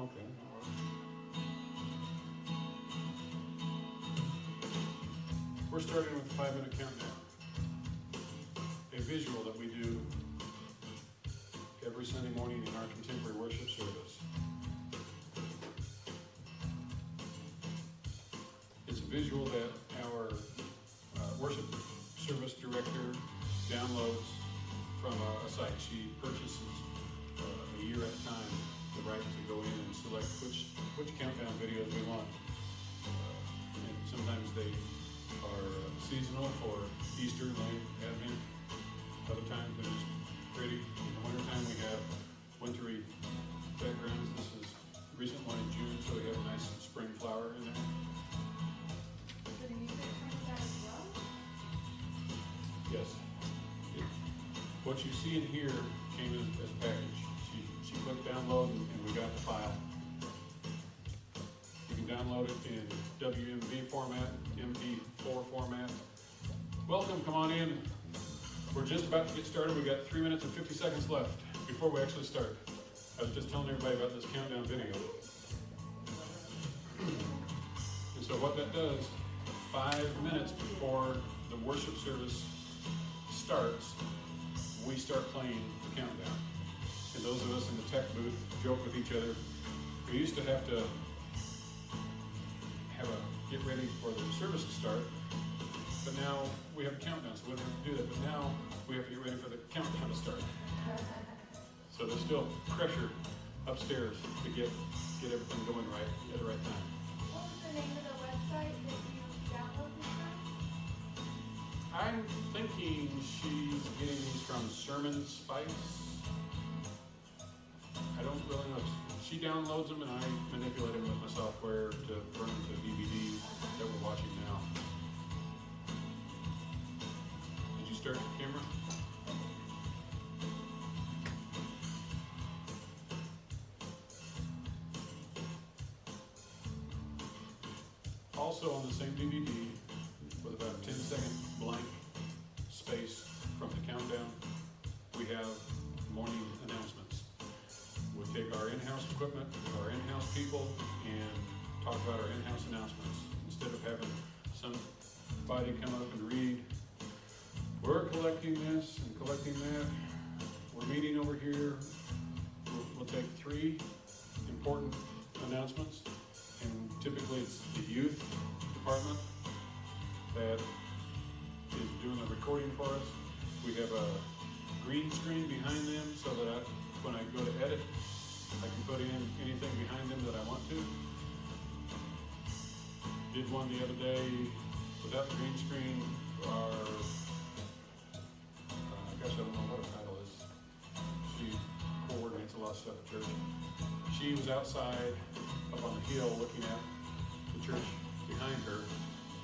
Okay. We're starting with a 5-minute countdown. A visual that we do every Sunday morning in our contemporary worship service. It's a visual that our worship service director downloads from a site. She purchases a year at a time the right to go in and select which countdown videos we want. And sometimes they are seasonal for Easter, Lent, Advent. Other times they're just pretty. In the wintertime we have wintry backgrounds. This is a recent one in June, so we have a nice spring flower in there. So the music comes out as well? Yes. What you see in here came as a package. She clicked download and we got the file. You can download it in WMV format, MP4 format. Welcome, come on in. We're just about to get started. We've got 3 minutes and 50 seconds left before we actually start. I was just telling everybody about this countdown video. And so what that does, 5 minutes before the worship service starts, we start playing the countdown. And those of us in the tech booth joke with each other. We used to have to get ready for the service to start, but now we have a countdown, so we don't have to do that. But now we have to get ready for the countdown to start. So there's still pressure upstairs to get everything going right at the right time. What was the name of the website that you downloaded this from? I'm thinking she's getting these from Sermon Spice. I don't really know. She downloads them and I manipulate them with my software to burn them to DVD that we're watching now. Did you start the camera? Also on the same DVD, with about a 10-second blank space from the countdown, we have morning announcements. We'll take our in-house equipment, our in-house people, and talk about our in-house announcements. Instead of having somebody come up and read, we're collecting this and collecting that, we're meeting over here. We'll take 3 important announcements, and typically it's the youth department that is doing the recording for us. We have a green screen behind them so that when I go to edit, I can put in anything behind them that I want to. Did one the other day without the green screen. Gosh, I don't know what her title is. She coordinates a lot of stuff at church. She was outside up on the hill looking at the church behind her.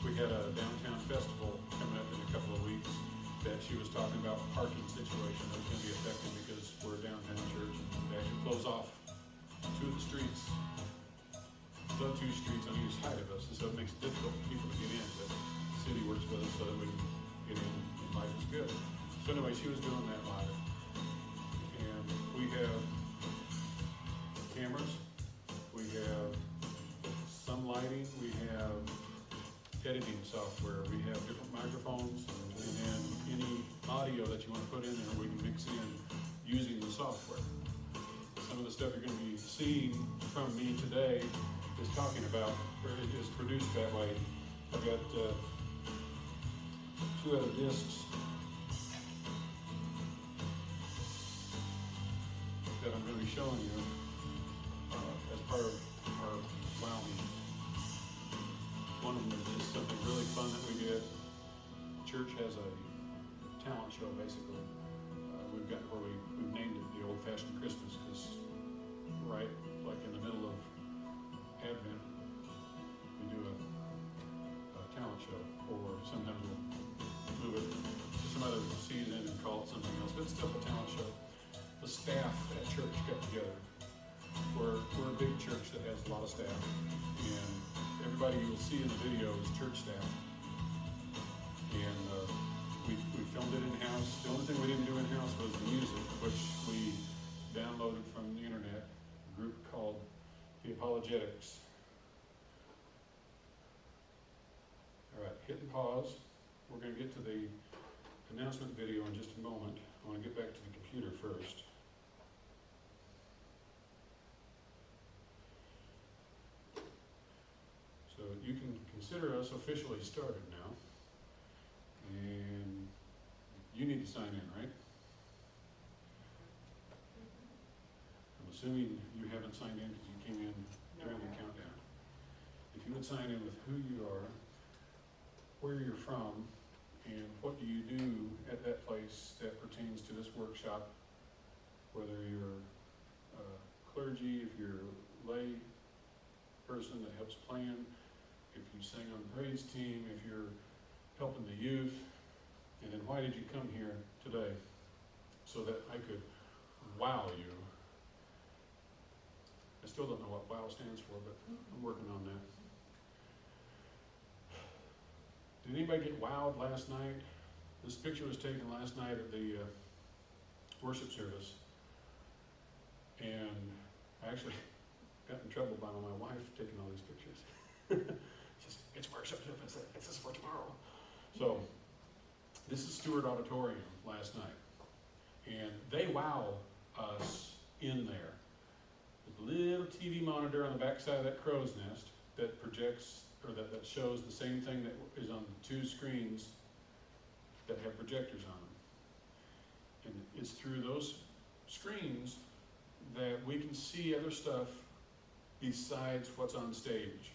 We had a downtown festival coming up in a couple of weeks that she was talking about parking situation that was going to be affected because we're a downtown church and they actually close off 2 of the streets, the 2 streets on each side of us, and so it makes it difficult for people to get in, but the city works with us so that we can get in and life is good. So anyway, she was doing that live. And we have cameras, we have some lighting, we have editing software, we have different microphones, and then any audio that you want to put in there we can mix in using the software. Some of the stuff you're going to be seeing from me today is talking about, or is produced that way. I've got 2 other discs that I'm going to be showing you as part of our MWAW meeting. One of them is just something really fun that we did. The church has a talent show, basically. We've got where we've named it the Old-Fashioned Christmas because right, like in the middle of Advent, we do a talent show, or sometimes we'll move it to some other season and call it something else, but it's still a talent show. The staff at church got together. We're a big church that has a lot of staff, and everybody you'll see in the video is church staff. And we filmed it in-house. The only thing we didn't do in-house was the music, which we downloaded from the internet, a group called apologetics. All right, hit and pause. We're going to get to the announcement video in just a moment. I want to get back to the computer first. So you can consider us officially started now. And you need to sign in, right? I'm assuming you haven't signed in because you came in during the countdown. If you would sign in with who you are, where you're from, and what do you do at that place that pertains to this workshop, whether you're clergy, if you're a lay person that helps plan, if you sing on the praise team, if you're helping the youth, and then why did you come here today? So that I could wow you. I still don't know what WOW stands for, but I'm working on that. Did anybody get wowed last night? This picture was taken last night at the worship service. And I actually got in trouble by my wife taking all these pictures. It's worship service, it's just for tomorrow. So, this is Stewart Auditorium last night. And they wow us in there. There's a little TV monitor on the back side of that crow's nest that projects, or that shows the same thing that is on the two screens that have projectors on them. And it's through those screens that we can see other stuff besides what's on stage.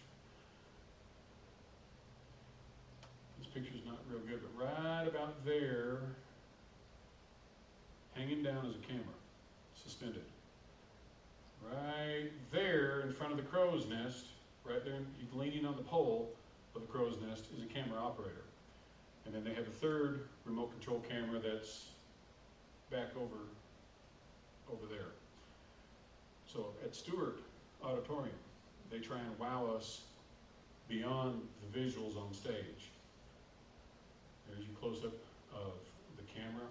This picture's not real good, but right about there, hanging down is a camera, suspended. Right there in front of the crow's nest, right there, he's leaning on the pole of the crow's nest, is a camera operator. And then they have a third remote control camera that's back over there. So at Stewart Auditorium, they try and wow us beyond the visuals on stage. There's your close-up of the camera,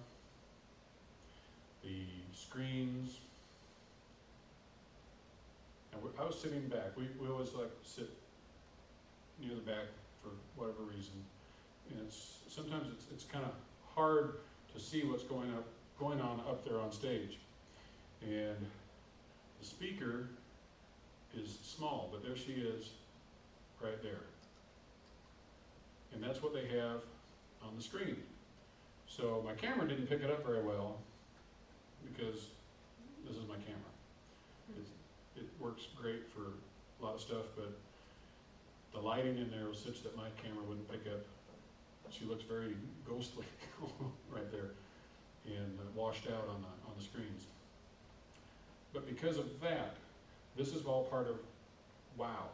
the screens. And I was sitting back. We always like to sit near the back for whatever reason. And sometimes it's kind of hard to see what's going on up there on stage. And the speaker is small, but there she is right there. And that's what they have on the screen. So my camera didn't pick it up very well because this is my camera. It works great for a lot of stuff, but the lighting in there was such that my camera wouldn't pick up. She looks very ghostly right there and washed out on the screens. But because of that, this is all part of WOW.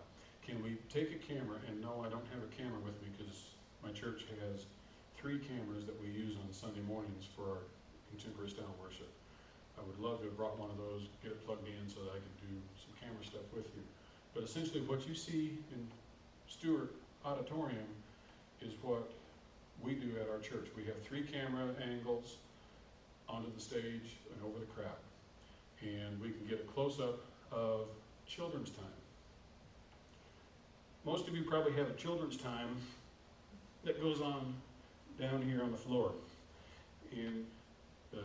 Can we take a camera, and no, I don't have a camera with me because my church has 3 cameras that we use on Sunday mornings for our contemporary style worship. I would love to have brought one of those, get it plugged in so that I could do some camera stuff with you. But essentially what you see in Stewart Auditorium is what we do at our church. We have 3 camera angles onto the stage and over the crowd. And we can get a close-up of children's time. Most of you probably have a children's time that goes on down here on the floor. And the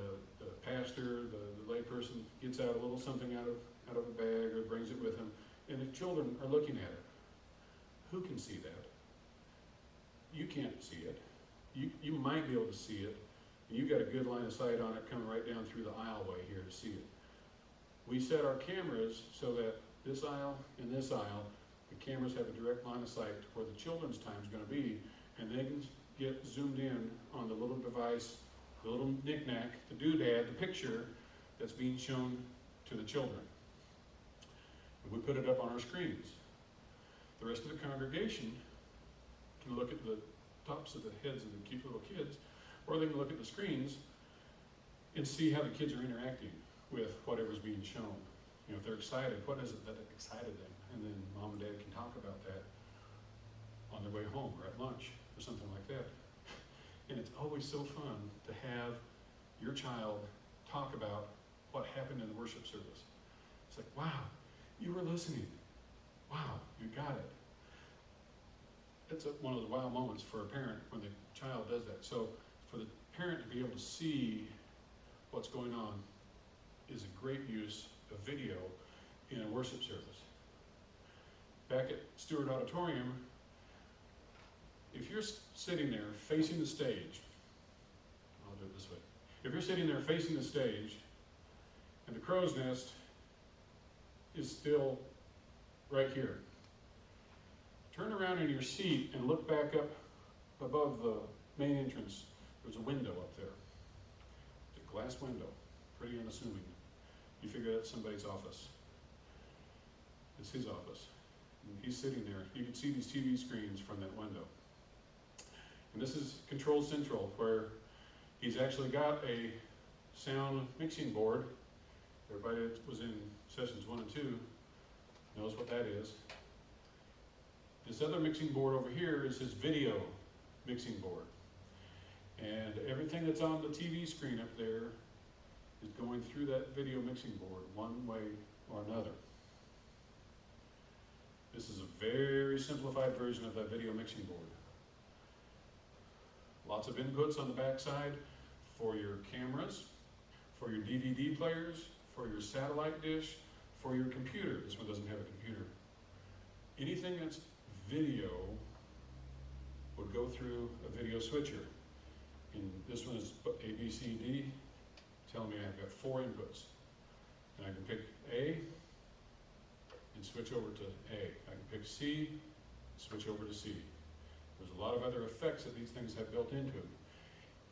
pastor, the lay person gets out a little something out of a bag or brings it with him, and the children are looking at it. Who can see that? You can't see it. You might be able to see it. You got a good line of sight on it coming right down through the aisleway here to see it. We set our cameras so that this aisle and this aisle, the cameras have a direct line of sight to where the children's time is going to be, and they can get zoomed in on the little device, the little knick-knack, the doodad, the picture that's being shown to the children. And we put it up on our screens. The rest of the congregation can look at the tops of the heads of the cute little kids, or they can look at the screens and see how the kids are interacting with whatever's being shown. You know, if they're excited, what is it that excited them? And then mom and dad can talk about that on their way home or at lunch or something like that. And it's always so fun to have your child talk about what happened in the worship service. It's like, wow, you were listening. wow, you got it. It's one of those wow moments for a parent when the child does that. So for the parent to be able to see what's going on is a great use of video in a worship service. Back at Stewart Auditorium, if you're sitting there facing the stage, I'll do it this way. If you're sitting there facing the stage and the crow's nest is still right here, turn around in your seat and look back up above the main entrance. There's a window up there. It's a glass window, pretty unassuming. You figure that's somebody's office. It's his office. And he's sitting there. You can see these TV screens from that window. And this is Control Central, where he's actually got a sound mixing board. Everybody that was in sessions 1 and 2 knows what that is. This other mixing board over here is his video mixing board. And everything that's on the TV screen up there is going through that video mixing board one way or another. This is a very simplified version of that video mixing board. Lots of inputs on the back side for your cameras, for your DVD players, for your satellite dish, for your computer. This one doesn't have a computer. Anything that's video would go through a video switcher. And this one is A, B, C, D, telling me I've got 4 inputs. And I can pick A and switch over to A. I can pick C, switch over to C. There's a lot of other effects that these things have built into them.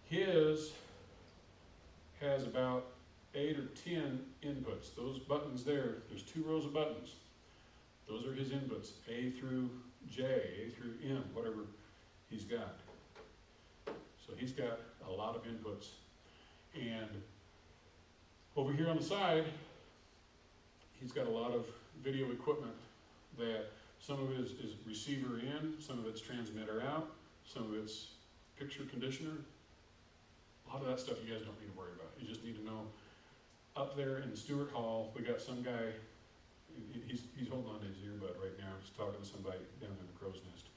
His has about 8 or 10 inputs. Those buttons there, there's 2 rows of buttons. Those are his inputs, A through J, A through M, whatever he's got. So he's got a lot of inputs. And over here on the side, he's got a lot of video equipment that some of it is receiver in, some of it's transmitter out, some of it's picture conditioner. A lot of that stuff you guys don't need to worry about. You just need to know up there in Stewart Hall, we got some guy, he's holding on to his earbud right now. He's talking to somebody down in the crow's nest.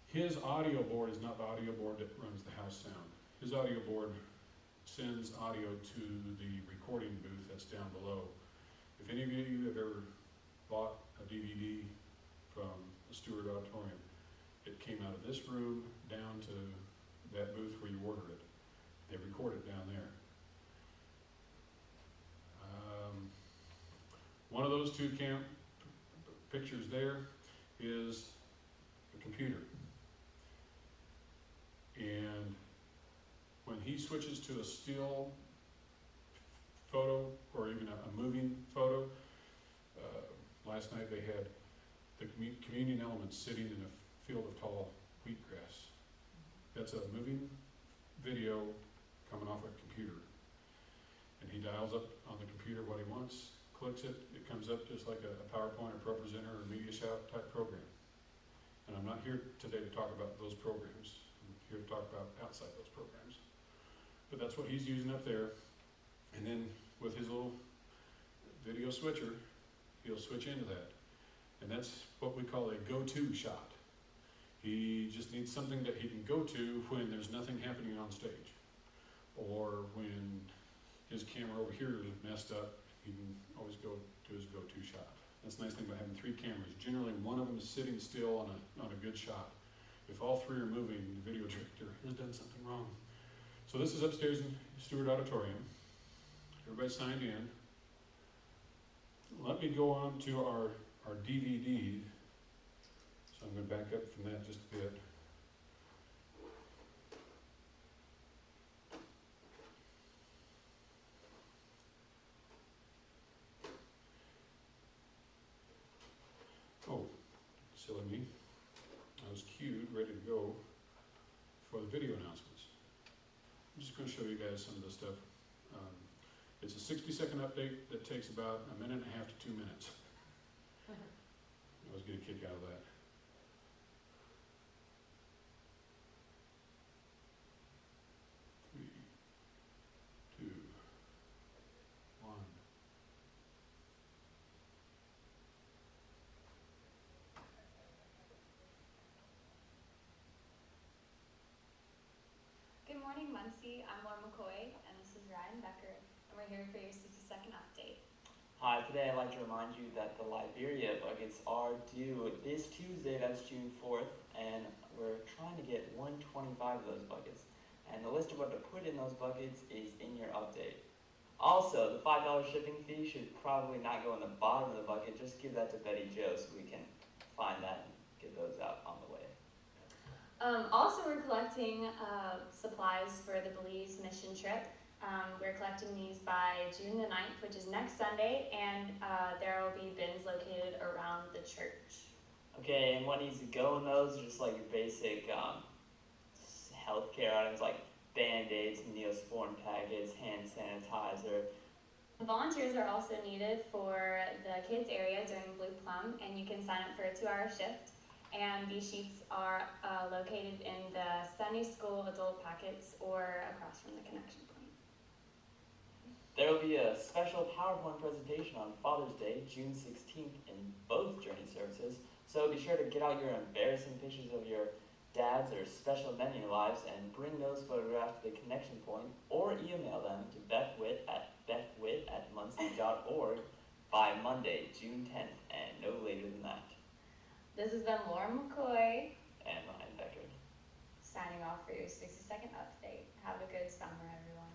His audio board is not the audio board that runs the house sound. His audio board sends audio to the recording booth that's down below. If any of you have ever bought a DVD from the Stewart Auditorium, it came out of this room down to that booth where you order it. They record it down there. One of those 2 pictures there is the computer. And when he switches to a still photo or even a moving photo, last night they had the communion elements sitting in a field of tall wheatgrass. That's a moving video coming off a computer. And he dials up on the computer what he wants, clicks it, it comes up just like a PowerPoint or ProPresenter or Media Shout type program. And I'm not here today to talk about those programs. I'm here to talk about outside those programs. But that's what he's using up there. And then with his little video switcher, he'll switch into that. And that's what we call a go-to shot. He just needs something that he can go to when there's nothing happening on stage. Or when his camera over here is messed up, he can always go to his go-to shot. That's the nice thing about having 3 cameras. Generally, one of them is sitting still on a good shot. If all 3 are moving, the video director has done something wrong. So this is upstairs in Stewart Auditorium. Everybody signed in. Let me go on to our DVD. So I'm going to back up from that just a bit. Oh, silly me. I was cued, ready to go for the video announcements. I'm just going to show you guys some of this stuff. It's a 60-second update that takes about 1.5 to 2 minutes. I always get a kick out of that. Three, two, one. morning, Muncie. I'm Laura McCoy, and this is Ryan Becker, and we're here for your 60-second update. Hi, today I'd like to remind you that the Liberia buckets are due this Tuesday, that's June 4th, and we're trying to get 125 of those buckets. And the list of what to put in those buckets is in your update. Also, the $5 shipping fee should probably not go in the bottom of the bucket. Just give that to Betty Jo so we can find that and get those out on the way. Also, we're collecting supplies for the Belize mission trip. We're collecting these by June the 9th, which is next Sunday, and there will be bins located around the church. Okay, and what needs to go in those are just like your basic healthcare items like Band-Aids, Neosporin packets, hand sanitizer. Volunteers are also needed for the kids area during Blue Plum, and you can sign up for a 2-hour shift. And these sheets are located in the Sunday School adult packets or across from the connection point. There will be a special PowerPoint presentation on Father's Day, June 16th, in both Journey services. So be sure to get out your embarrassing pictures of your dads or special men in your lives and bring those photographs to the connection point or email them to bethwitt@muncie.org by Monday, June 10th, and no later than that. This has been Laura McCoy And Ryan Becker. signing off for your 60-second update. Have a good summer, everyone.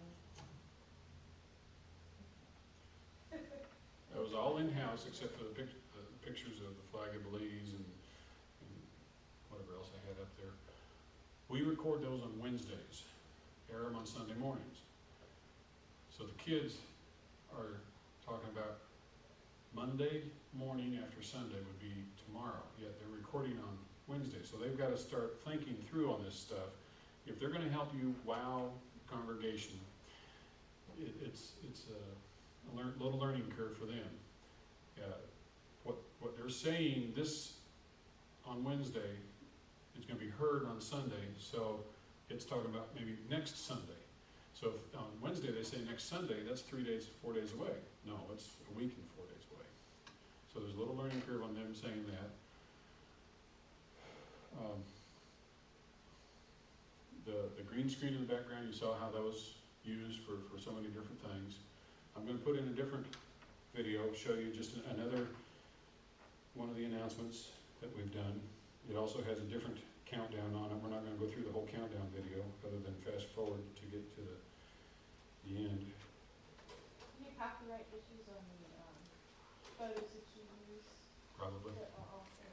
It was all in-house except for the pictures of the flag of Belize and whatever else I had up there. We record those on Wednesdays, air them on Sunday mornings. So the kids are talking about Monday morning after Sunday would be tomorrow, yet they're recording on Wednesday. So they've got to start thinking through on this stuff. If they're going to help you wow congregation, it's a little learning curve for them. What they're saying this on Wednesday is going to be heard on Sunday, so it's talking about maybe next Sunday. So if on Wednesday they say next Sunday, that's 4 days away. No, it's a week and 4 days away. So there's a little learning curve on them saying that. The green screen in the background, you saw how that was used for so many different things. I'm going to put in a different video, show you just another one of the announcements that we've done. It also has a different countdown on it. We're not going to go through the whole countdown video other than fast forward to get to the end. Any copyright issues on the photos that you use? Probably. That are also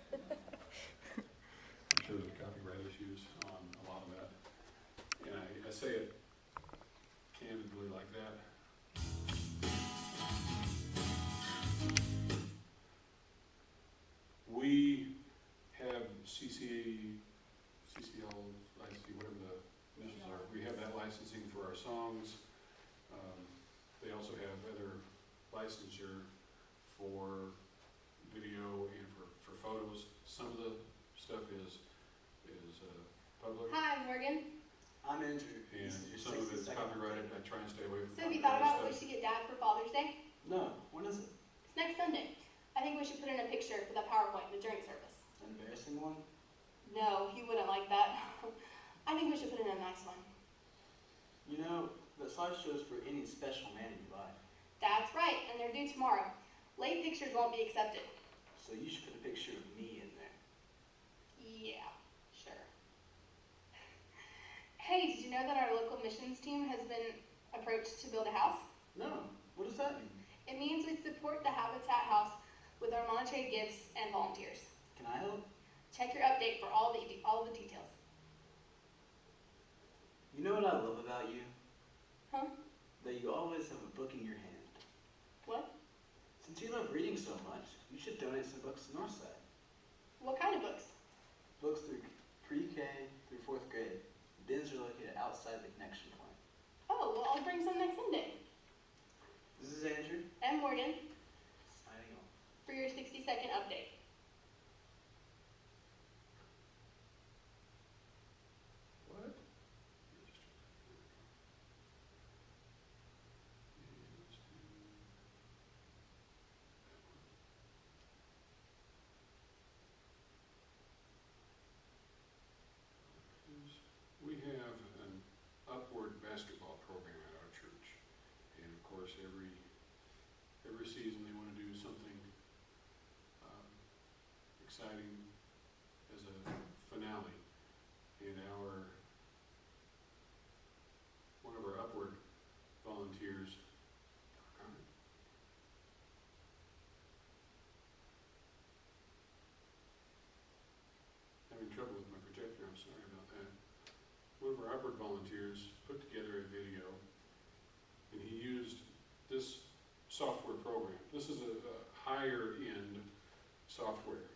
I'm sure there's copyright issues on a lot of that. And I say it candidly like that. We have CCL, whatever the initials are. We have that licensing for our songs. They also have other licensure for video and for photos. Some of the stuff is public, Hi, Morgan. I'm Andrew. and This is your some of it's 60-second copyrighted. I try and stay away from So have you thought about what we copyrighted should get Dad for Father's Day? No, when is it? It's next Sunday. I think we should put in a picture for the PowerPoint in the Journey service. An embarrassing one? No, he wouldn't like that. I think we should put in a nice one. You know, the slideshow is for any special man in your life. That's right, and they're due tomorrow. Late pictures won't be accepted. So you should put a picture of me in there. Yeah, sure. Hey, did you know that our local missions team has been approached to build a house? No, what does that mean? It means we support the Habitat House with our monetary gifts and volunteers. Can I help? Check your update for all the details. You know what I love about you? Huh? That you always have a book in your hand. What? Since you love reading so much, you should donate some books to Northside. What kind of books? Books through pre-K through 4th grade. Bins are located outside the connection point. Oh, well, I'll bring some next Sunday. This is Andrew, And Morgan, signing off. for your 60-second update. What? We have an upward exciting as a finale. And one of our Upward volunteers, having trouble with my projector, I'm sorry about that. One of our Upward volunteers put together a video, and he used this software program. This is a higher end software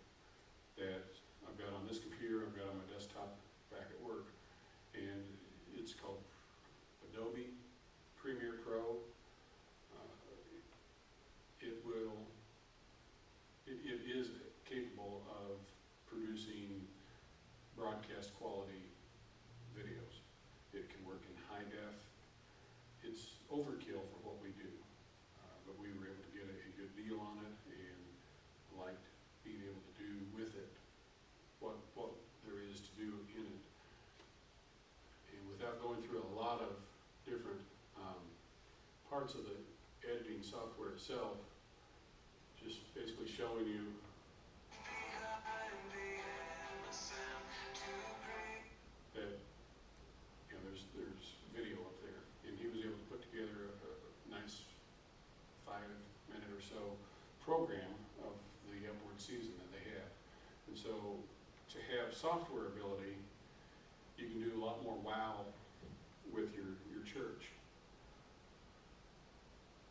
that I've got on this computer, I've got on my desktop back at work, and it's called Adobe Premiere Pro. It is capable of producing broadcast quality videos. It can work in high def. It's overkill for what we do, but we were able to get a good deal on it and liked being able to do with it what there is to do in it. And without going through a lot of different parts of the editing software itself, just basically showing you that there's video up there, and he was able to put together a nice 5-minute or so program of the Upward season that they had. And so to have software ability, you can do a lot more wow with your church.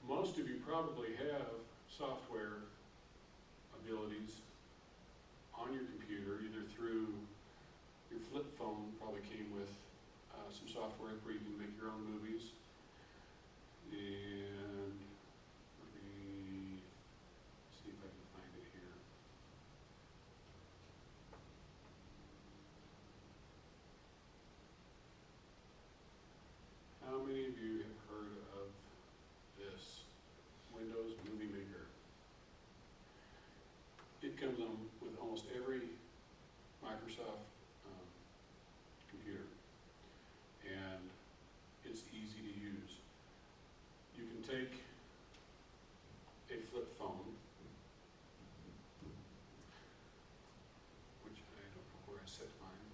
Most of you probably have software abilities on your computer, either through your flip phone. Probably came with some software where you can make your own movies. And let me see if I can find it here. How many of you have heard of this? Windows Movie Maker. It comes on with almost every Microsoft computer, and it's easy to use. You can take a flip phone, which I don't know where I set mine.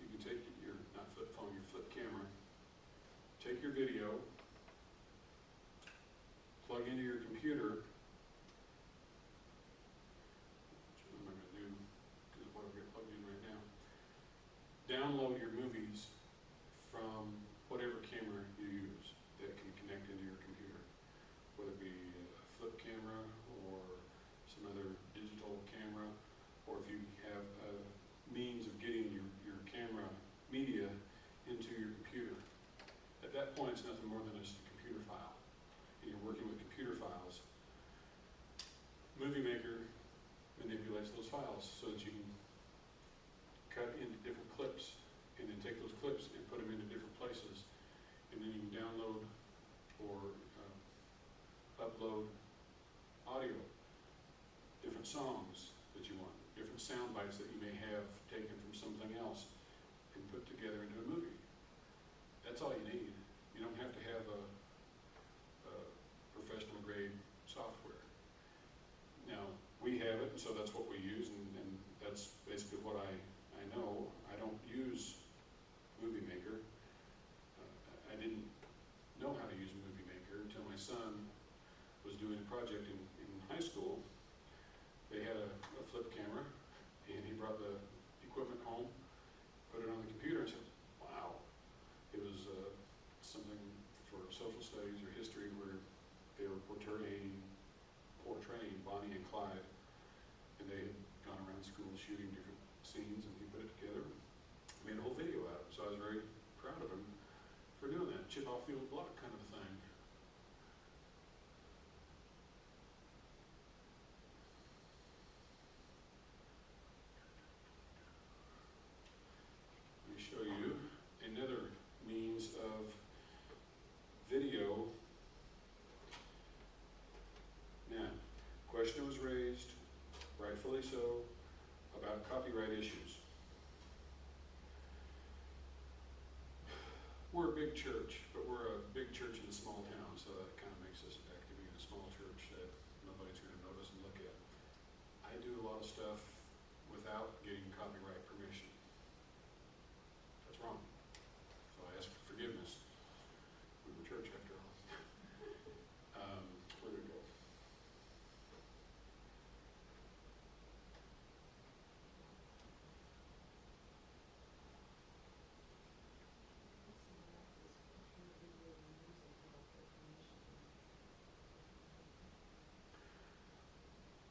You can take your, not flip phone, your flip camera, take your video, plug into your computer, which I'm not going to do because of what I've got plugged in right now. Download your movies from whatever camera you use that can connect into your computer, whether it be a flip camera or some other digital camera, or if you have a means of getting your camera media into your computer. At that point, it's nothing more than just a computer file. And you're working with computer files. Movie Maker manipulates those files so that you can cut into different clips, and then take those clips and put them into different places. And then you can download or upload audio, different songs that you want, different sound bites that you may have taken from something else and put together into a movie. That's all you need. You don't have to have a professional grade software. Now, we have it, so that's what we use, and that's basically what I know. I don't use Movie Maker. I didn't know how to use Movie Maker until my son was doing a project in high school. They had a flip camera, and he brought the equipment home, put it on the computer, and said, wow. It was something for social studies or history where they were portraying Bonnie and Clyde, and they had gone around school shooting different scenes, and he put it together, made a whole video out of it. So I was very proud of him for doing that, chip off the old block kind of a thing. Let me show you another means of video. Now, question was raised, rightfully so, about copyright issues. do a lot of stuff without getting copyright permission. That's wrong. So I ask for forgiveness. We were church after all. Where did it go?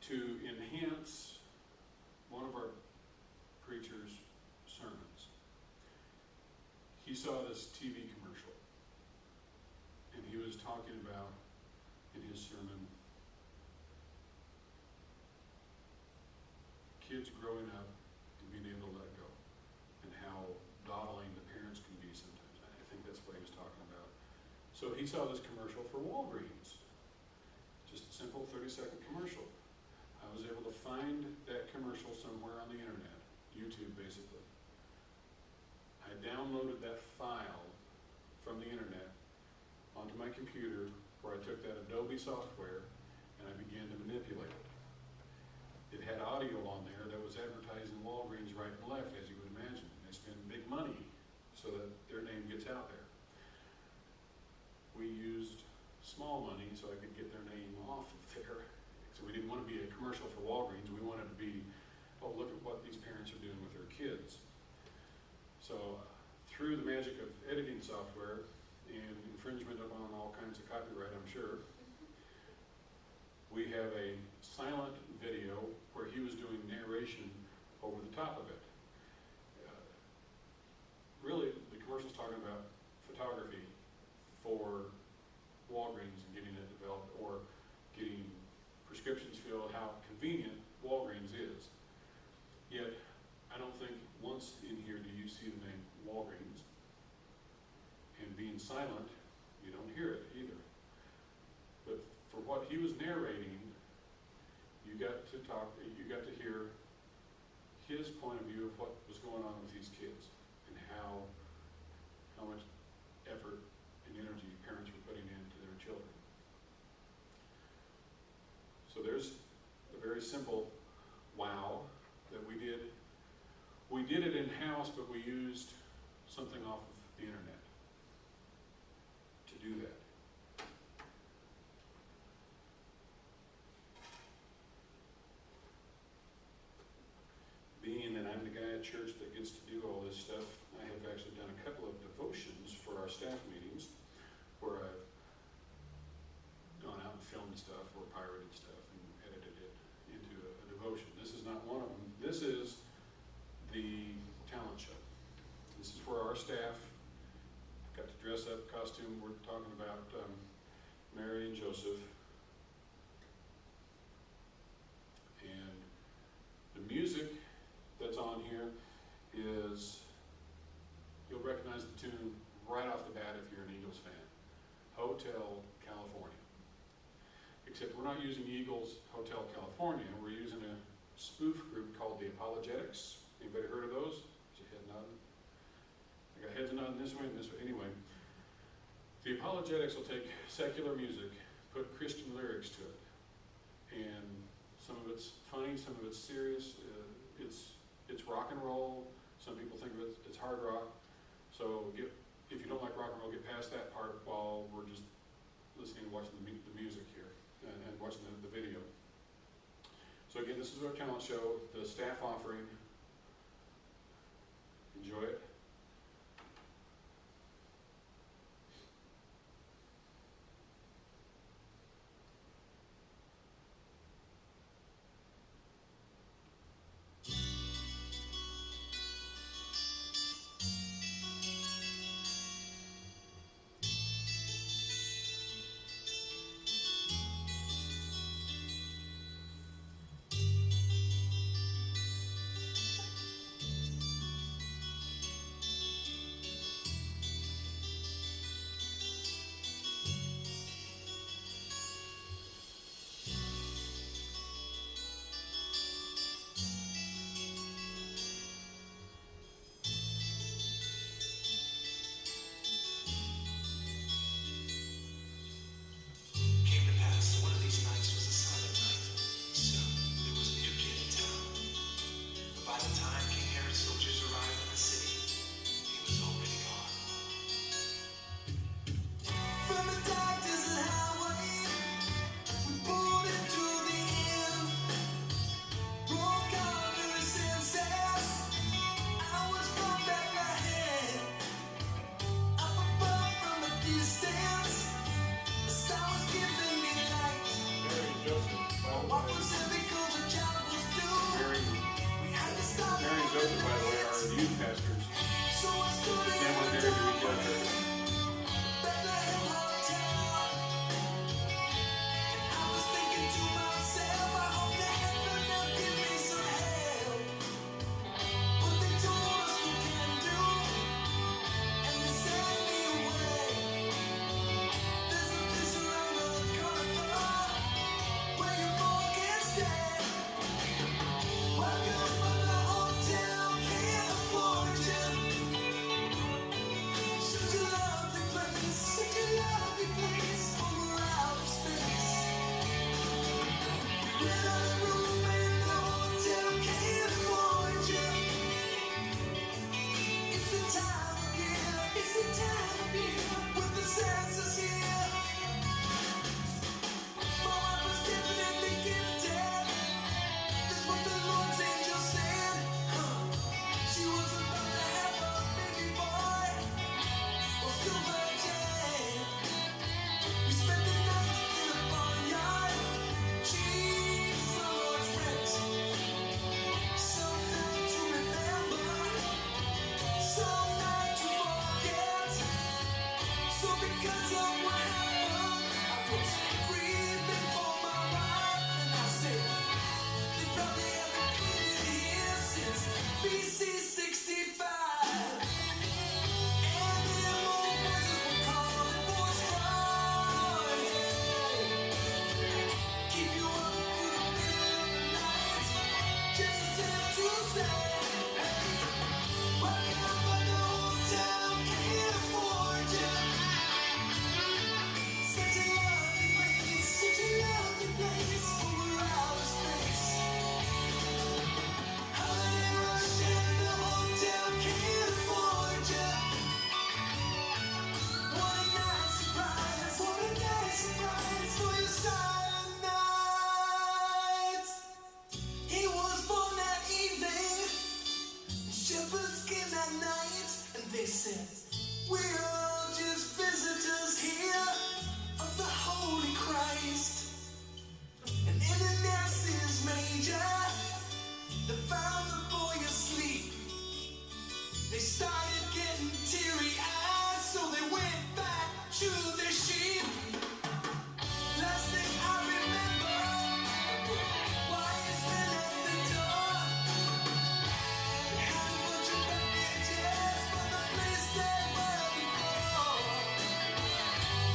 To enhance one of our preacher's sermons, he saw this TV commercial, and he was talking about in his sermon kids growing up and being able to let go, and how dawdling the parents can be sometimes. I think that's what he was talking about. So he saw this commercial for Walgreens, just a simple 30-second commercial. I was able to find that commercial somewhere on the internet, YouTube basically. I downloaded that file from the internet onto my computer, where I took that Adobe software and I began to manipulate it. It had audio on there that was advertising Walgreens right and left, as you would imagine. They spend big money so that their name gets out there. We used small money so I could get their name off of there. So we didn't want to be a commercial for Walgreens. We wanted to be, oh, look at what these parents are doing with their kids. So through the magic of editing software and infringement upon all kinds of copyright, I'm sure, we have a silent video where he was doing narration over the top of it. Really, the commercial's talking about photography for Walgreens and getting it developed, or getting prescriptions filled, how convenient Walgreens is. Yet, I don't think once in here do you see the name Walgreens. And being silent, you don't hear it either. But for what he was narrating, you got to hear his point of view of what was going on with these kids, and how much effort and energy parents were putting into their children. So there's a very simple wow that we did. We did it in-house, but we used something off of the internet to do that. Being that I'm the guy at church that gets to do all this stuff, I have actually done a couple of devotions for our staff meetings, where I've gone out and filmed stuff or pirated stuff and edited it into a devotion. This is not one of them. This is the talent show. This is where our staff got to dress up, costume. We're talking about Mary and Joseph. And the music that's on here is, you'll recognize the tune right off the bat if you're an Eagles fan. Hotel California. Except we're not using Eagles Hotel California. We're using a spoof group called the Apologetics. Anybody heard of those? Is your head nodding? I got heads nodding this way and this way. Anyway, the Apologetics will take secular music, put Christian lyrics to it, and some of it's funny, some of it's serious. It's rock and roll. Some people think of it as hard rock. So if you don't like rock and roll, get past that part while we're just listening and watching the music here and watching the video. So again, this is our talent show, the staff offering. Enjoy it.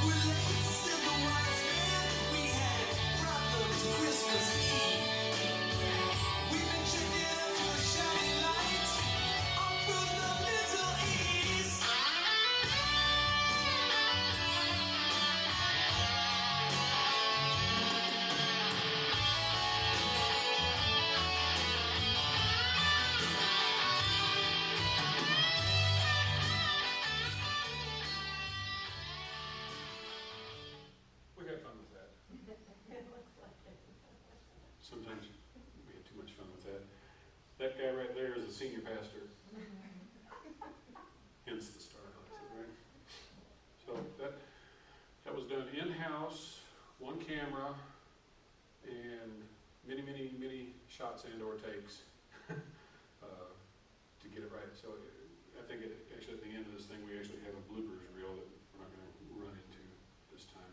We had fun with that. Sometimes we had too much fun with that. That guy right there is a senior pastor. Hence the star class, right? So that was done in-house, one camera, and many shots and/or takes to get it right. So I think actually at the end of this thing, we actually have a bloopers reel that we're not going to run into this time.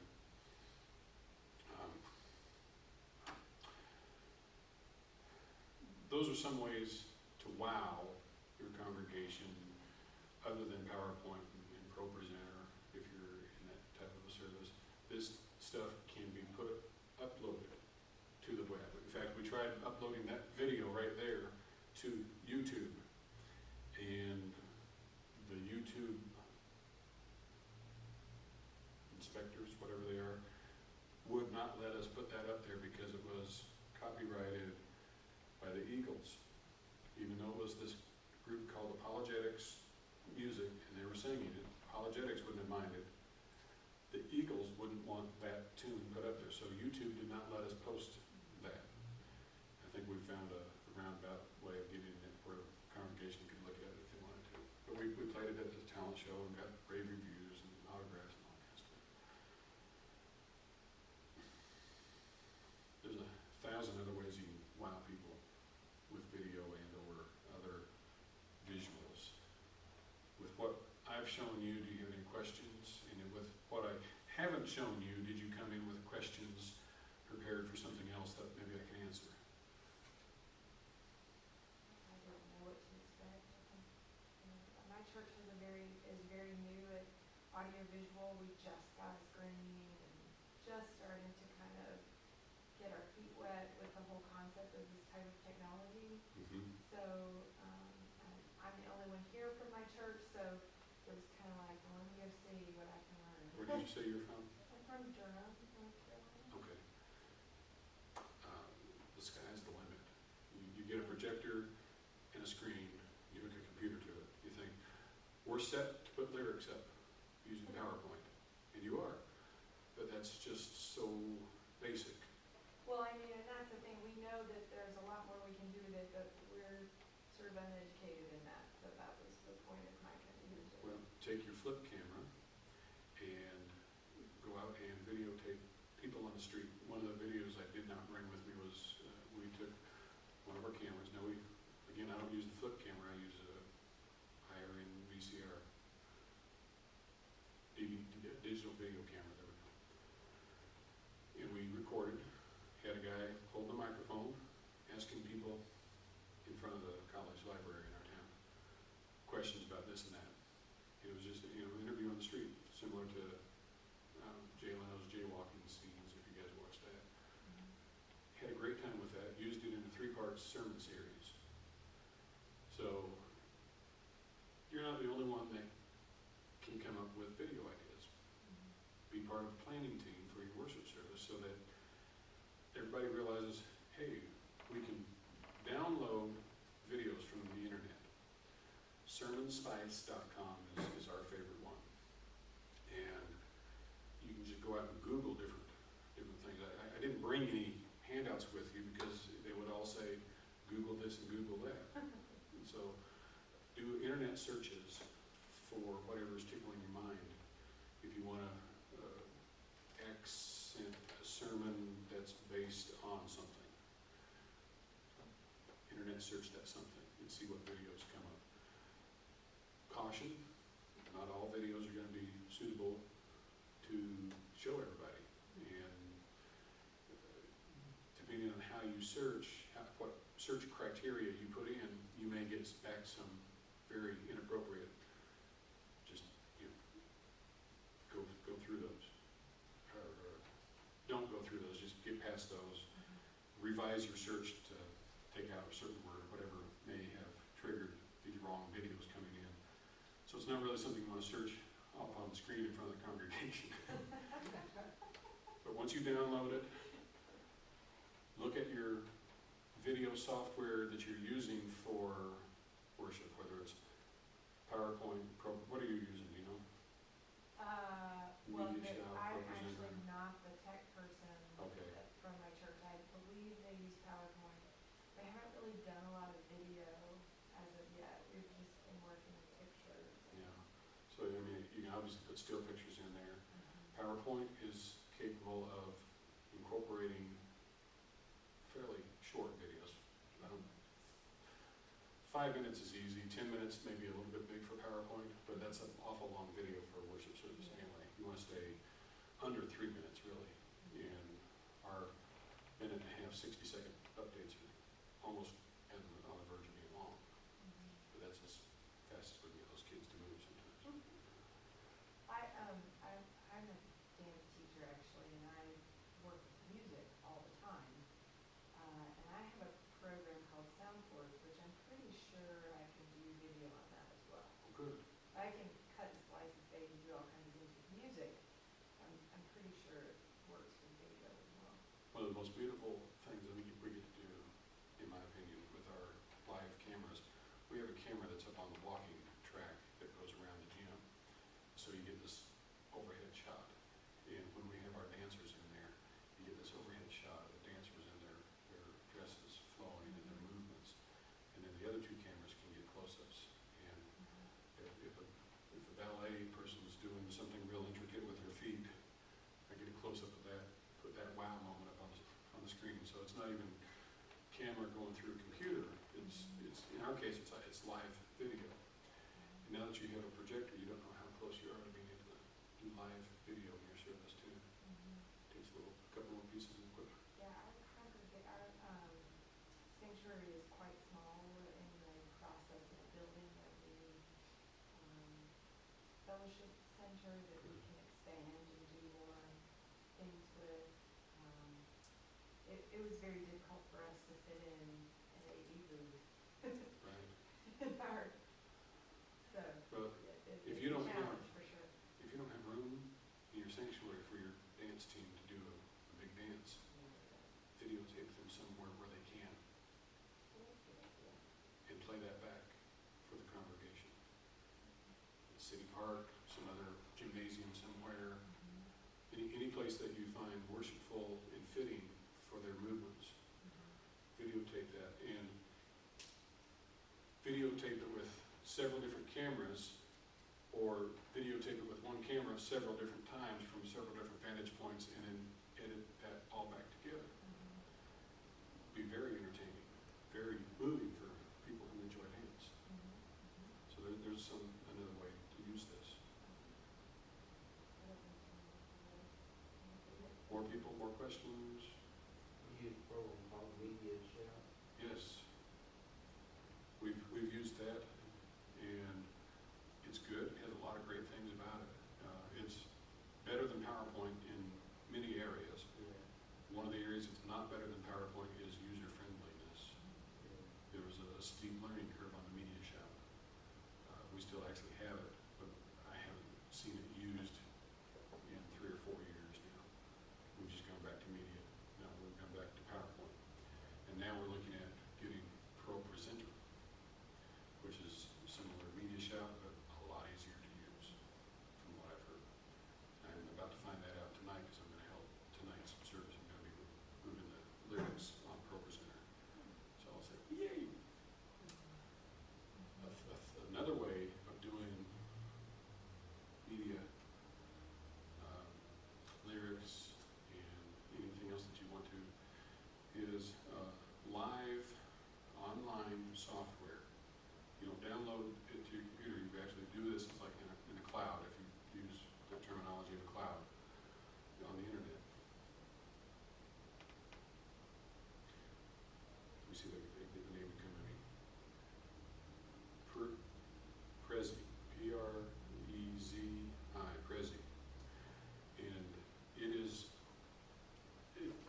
Those are some ways to wow your congregation other than PowerPoint and ProPresenter if you're in that type of a service. This stuff can be uploaded to the web. In fact, we tried uploading that video right there to YouTube, and the YouTube inspectors, whatever they are, would not let us put that up there because it was copyrighted by the Eagles, even though it was this group called Apologetics Music, and they were singing it. Apologetics wouldn't have minded. The Eagles wouldn't want that tune put up there, so YouTube did not let us post that. I think we found a roundabout way of getting it where the congregation could look at it if they wanted to. But we played it at the talent show and got rave reviews and autographs and all that stuff. There's 1,000 other ways you can wow people with video and/or other visuals. With what I've shown you, do you have any questions? And with what I haven't shown you, did you come in with questions prepared for something else that maybe I can answer? I don't know what to expect. My church is very new at audiovisual. We just got a screen and just starting to kind of get our feet wet with the whole concept of this type of technology. So I'm the only one here from my church, so it was kind of like, well, let me go see what I can learn. Where did you say you're from? I'm from Durham, North Carolina. Okay. The sky's the limit. You get a projector and a screen, you hook a computer to it. You think, we're set to put lyrics up using PowerPoint. And you are. But that's just so basic. Well, I mean, and that's the thing. We know that there's a lot more we can do with it, but we're sort of uneducated in that. So that was the point of my coming here too. Well, take your flip camera and go out and videotape people on the street. One of the videos I did not bring with me was we took one of our cameras. Now again, I don't use the flip camera. I use a higher-end VCR, digital video camera. There we go. And we recorded. Had a guy hold the microphone, asking people in front of the college library in our town questions about this and that. It was just, an interview on the street, similar to Jay Leno's jaywalking scenes, if you guys watched that. Had a great time with that. Used it in a 3-part sermon series. So you're not the only one that can come up with video ideas. Be part of the planning team for your worship service so that everybody realizes, hey, we can download videos from the internet. Sermonspice.com is our favorite one. And you can just go out and Google different things. I didn't bring any handouts with you because they would all say, Google this and Google that. And so do internet searches for whatever is tickling your mind. If you want to accent a sermon that's based on something, internet search that something and see what videos come up. Caution, not all videos are going to be suitable to show everybody, and depending on how you search, what search criteria you put in, you may get back some very inappropriate. Just go through those. revise your search to take out a certain word, whatever may have triggered these wrong videos coming in. So it's not really something you want to search up on the screen in front of the congregation. But once you download it, look at your video software that you're using for worship, whether it's PowerPoint, what are you using, do you know? Well, Media Shout, I'm ProPresenter. actually not the tech person Okay. from my church. I believe they use PowerPoint. They haven't really done a lot of video as of yet. We've just been working with pictures. Yeah. So, I mean, you can obviously put still pictures in there. PowerPoint is capable of incorporating fairly short videos. 5 minutes is easy, 10 minutes may be a little bit big for PowerPoint, but that's an awful long video for a worship service anyway. You want to stay under 3 minutes really, and our minute and a half, 60-second updates are almost on the verge of being long. But that's as fast as we get those kids to move sometimes. I'm a dance teacher actually, and I work with music all the time. And I have a program called Soundforce, which I'm pretty sure I can do video on that as well. Oh, good. I can cut and slice and fade and do all kinds of things with music. I'm pretty sure it works with video as well. One of the most beautiful things that we get to do, in my opinion, with our live cameras, we have a camera that's up on the walking track that goes around the gym. So you get this overhead shot. And when we have our dancers in there, you get this overhead shot of the dancers in their dresses flowing and their movements. And then the other two cameras can get close-ups. And if a ballet person's doing something real intricate with her feet, I get a close-up of that, put that wow moment up on the screen. So it's not even camera going through a computer. It's in our case, it's live video. And now that you have a projector, you don't know how close you are to being able to do live video in your service too. Takes a couple more pieces of equipment. Yeah, our sanctuary is quite small. We're in the process of building a new fellowship center that we can expand and do more things with. It was very difficult for us to fit in an AV booth. Right. in our, so Well, it's if you a don't have- challenge for sure. if you don't have room in your sanctuary for your dance team to do a big dance, videotape them somewhere where they can and play that back for the congregation. City Park, some other gymnasium somewhere, any place that you find worshipful and fitting for their movements. Videotape that, and videotape it with several different cameras, or videotape it with one camera several different times from several different vantage points, and then edit that all back together. Be very entertaining, very moving for people who enjoy dance. So there's another way to use this. More people, more questions? We use a program called Media Shout. Yes. We've used that, and it's good. It has a lot of great things about it. It's better than PowerPoint in many areas. One of the areas that's not better than PowerPoint is user friendliness. There was a steep learning curve on the Media Shout. We still actually have it, but I haven't seen it used in 3 or 4 years now. We've just gone back to media. Now we've gone back to PowerPoint. And now we're looking at getting ProPresenter, which is similar to Media Shout, but a lot easier to use, from what I've heard. I'm about to find that out tonight because I'm going to help tonight's service. I'm going to be moving the lyrics on ProPresenter. So I'll say, yay! Another way of doing media lyrics and anything else that you want to is live online software. You don't download it to your computer. You actually do this. It's like in a cloud, if you use the terminology of a cloud on the internet. Let me see if I can get the name to come to me. Prezi, P-R-E-Z-I, Prezi. And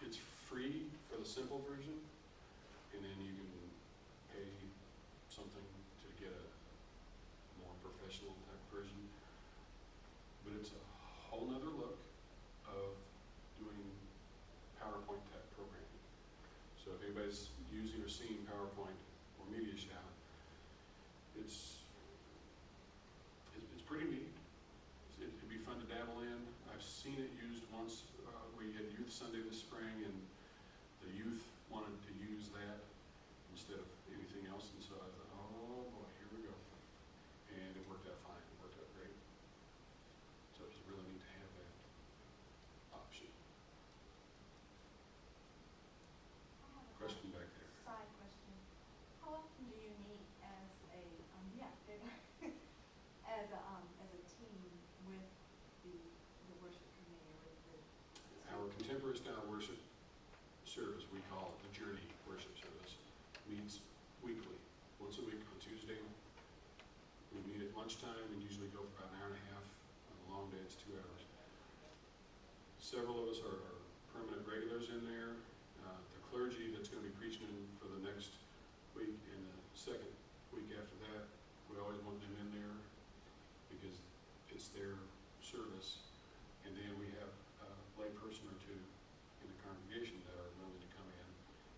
it's free for the simple version, So if anybody's using or seeing PowerPoint or Media Shout, it's pretty neat. It'd be fun to dabble in. I've seen it used once. We had Youth Sunday this spring, and the youth wanted to use that instead of anything else, and so I thought, oh boy, here we go. And it worked out fine. It worked out great. So it was really neat to have that option. I have a Question back there. side question. How often do you meet as a, as a team with the worship committee or with the? Our contemporary style worship service, we call it the Journey Worship Service, meets weekly, once a week on Tuesday. We meet at lunchtime and usually go for about an hour and a half. On a long day, it's 2 hours. Several of us are permanent regulars in there. The clergy that's going to be preaching for the next week and the second week after that, we always want them in there because it's their service. And then we have a lay person or two in the congregation that are willing to come in,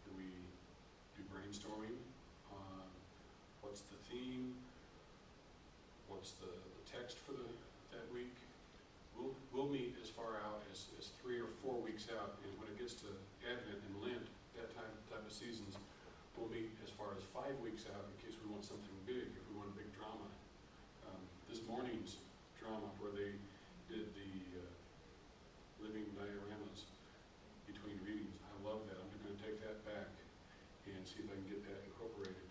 and we do brainstorming on what's the theme, what's the text for that week. We'll meet as far out as 3 or 4 weeks out, and when it gets to Advent and Lent, that type of seasons, we'll meet as far as 5 weeks out in case we want something big, if we want a big drama. This morning's drama where they did the living dioramas between readings, I love that. I'm going to take that back and see if I can get that incorporated.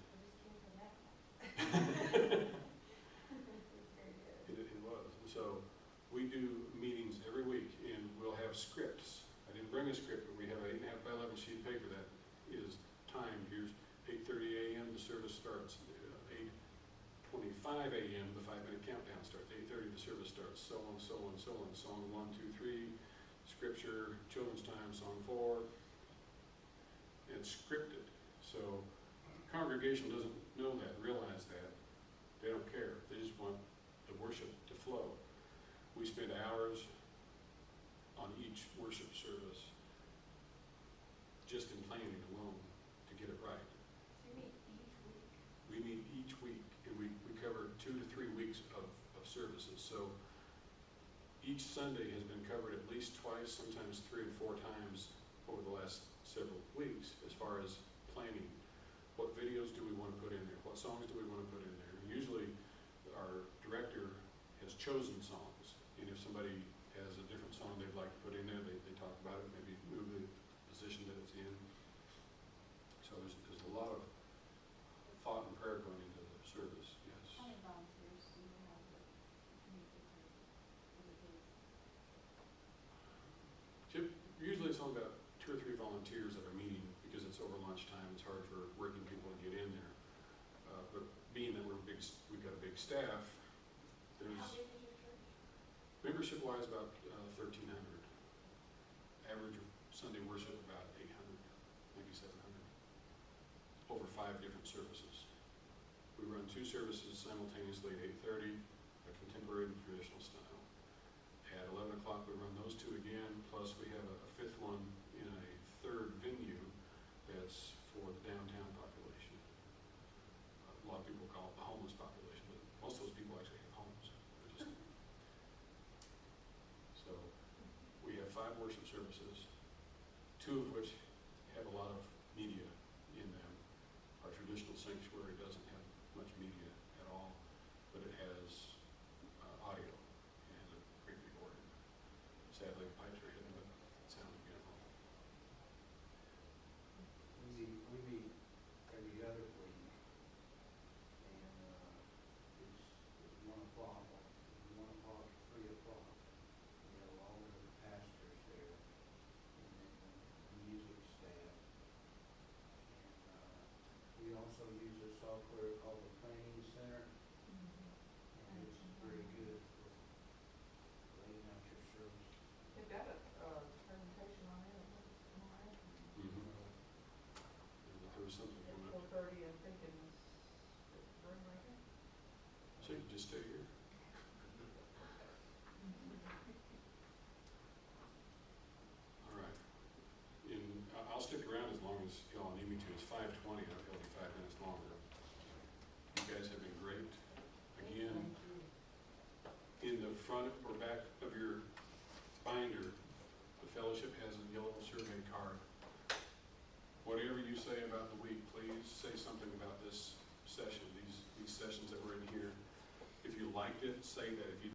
It was. And so we do meetings every week, and we'll have scripts. I didn't bring a script, but we have an 8.5 by 11 sheet of paper that is timed. Here's 8:30 a.m. the service starts. 8:25 a.m. the 5-minute countdown starts. 8:30 the service starts. So on, so on, so on. Song 1, 2, 3, scripture, children's time, song 4. And it's scripted. So the congregation doesn't know that, realize that. They don't care. They just want the worship to flow. We spend hours on each worship service just in planning alone to get it right. So you meet each week? We meet each week, and we cover 2 to 3 weeks of services. So each Sunday has been covered at least twice, sometimes 3 and 4 times over the last several weeks as far as planning. What videos do we want to put in there? What songs do we want to put in there? Usually our director has chosen songs, and if somebody has a different song they'd like to put in there, they talk about it, maybe move the position that it's in. So there's a lot of thought and prayer going into the service, yes. How many volunteers do you have that meet with you for the kids? Usually it's only about 2 or 3 volunteers that are meeting because it's over lunchtime. It's hard for working people to get in there. But being that we've got a big staff, there's How big is your church? membership-wise about 1,300. Average of Sunday worship about 800, maybe 700. Over 5 different services. We run 2 services simultaneously at 8:30, a contemporary and traditional style. At 11 o'clock we run those 2 again, plus we have a 5th one in a 3rd venue that's for the downtown population. A lot of people call it the homeless population, but most of those people actually have homes. So we have 5 worship services, 2 of which have a lot of media in them. Our traditional sanctuary doesn't have much media at all, but it has audio and a great big organ. Sadly, the pipes are hidden, but it sounds beautiful. We meet every other week, and it's 1 o'clock, 3 o'clock. We have all the pastors there, and then the music staff. And we also use a software called the Planning Center, and it's very good for laying out your service. They've got a presentation on it, tomorrow. There was something coming up. 4:30, I think, in this room right here. So you can just stay here. All right. I'll stick around as long as y'all front or back of your binder, the fellowship has a yellow survey card. Whatever you say about the week, please say something about this session, these sessions that were in here. If you liked it, say that. If you